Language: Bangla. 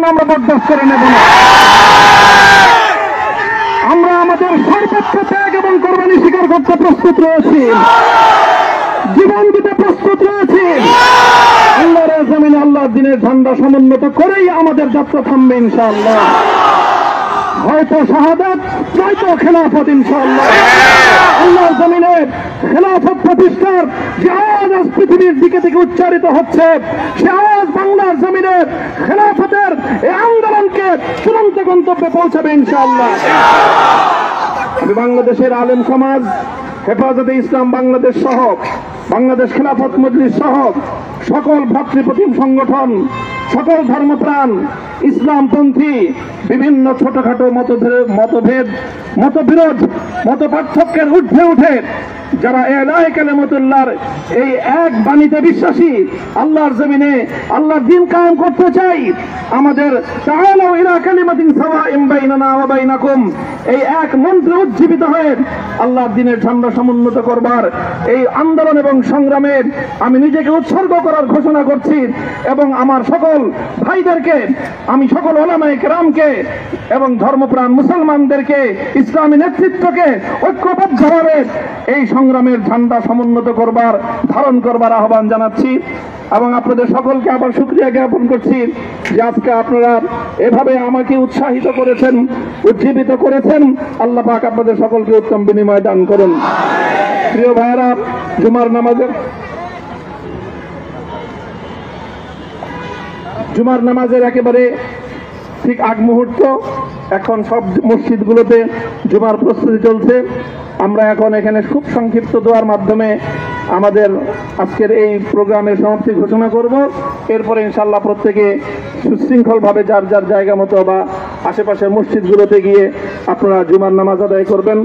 জন্য আমরা বরদাস্ত করে নেব না। আমরা আমাদের সর্বোচ্চ ত্যাগ এবং কোরবানি স্বীকার করতে প্রস্তুত রয়েছি, জীবন দিতে প্রস্তুত রয়েছি। আল্লাহর জমিনে আল্লাহর দিনের ঝান্ডা সমুন্নত করেই আমাদের যাত্রা থামবে ইনশাআল্লাহ। হয়তো শাহাদাত, নয়তো খেলাফত ইনশাআল্লাহ। আল্লাহর জমিনে খেলাফত প্রতিষ্ঠার যে আওয়াজ আজ পৃথিবীর দিকে থেকে উচ্চারিত হচ্ছে, সে আওয়াজ বাংলার জমিনে খেলাফতের এই আন্দোলনকে চূড়ান্ত গন্তব্যে পৌঁছাবে ইনশাআল্লাহ। আমি বাংলাদেশের আলেম সমাজ, হেফাজতে ইসলাম বাংলাদেশ সহ বাংলাদেশ খেলাফত মজলিস সহ সকল ভ্রাতৃপ্রতিম সংগঠন, সকল ধর্মপ্রাণ, ইসলামপন্থী বিভিন্ন ছোটখাটো মতভেদ, মতবিরোধ, মত পার্থক্যের ঊর্ধ্বে উঠে যারা এলাহে কালেমাতুল্লাহর এই এক বাণীতে বিশ্বাসী, আল্লাহর জমিনে আল্লাহর দ্বীন কায়েম করতে চাই, আমাদের তাআলাউ ইলা কালিমাতিন সাওয়াইন বাইনানা ওয়া বাইনাকুম এই এক মন্ত্রে উজ্জীবিত হয়ে আল্লাহর দ্বীনের ঝান্ডা সমুন্নত করবার এই আন্দোলন এবং সংগ্রামে আমি নিজেকে উৎসর্গ করার ঘোষণা করছি। এবং আমার সকল ভাইদেরকে, আমি সকল উলামায়ে কেরামকে এবং ধর্মপ্রাণ মুসলমানদেরকে, ইসলামী নেতৃত্বকে ঐক্যবদ্ধভাবে এই সংগ্রামের ঝান্ডা সমুন্নত করবার, ধারণ করবার আহ্বান জানাচ্ছি। এবং আপনাদের সকলকে আবার শুকরিয়া জ্ঞাপন করছি যে আজকে আপনারা এভাবে আমাকে উৎসাহিত করেছেন, উজ্জীবিত করেছেন। আল্লাহ পাক আপনাদের সকলকে উত্তম বিনিময় দান করুন। প্রিয় ভাইয়েরা, জুমার নামাজের একেবারে ঠিক আগ মুহূর্ত, এখন সব মসজিদগুলোতে জুমার প্রস্তুতি চলছে। আমরা এখন এখানে খুব সংক্ষিপ্ত দোয়ার মাধ্যমে আমাদের আজকের এই প্রোগ্রামের সমাপ্তি ঘোষণা করব। এরপরে ইনশাআল্লাহ প্রত্যেকে সুশৃঙ্খলভাবে যার যার জায়গা মতো বা আশেপাশের মসজিদগুলোতে গিয়ে আপনারা জুমার নামাজ আদায় করবেন।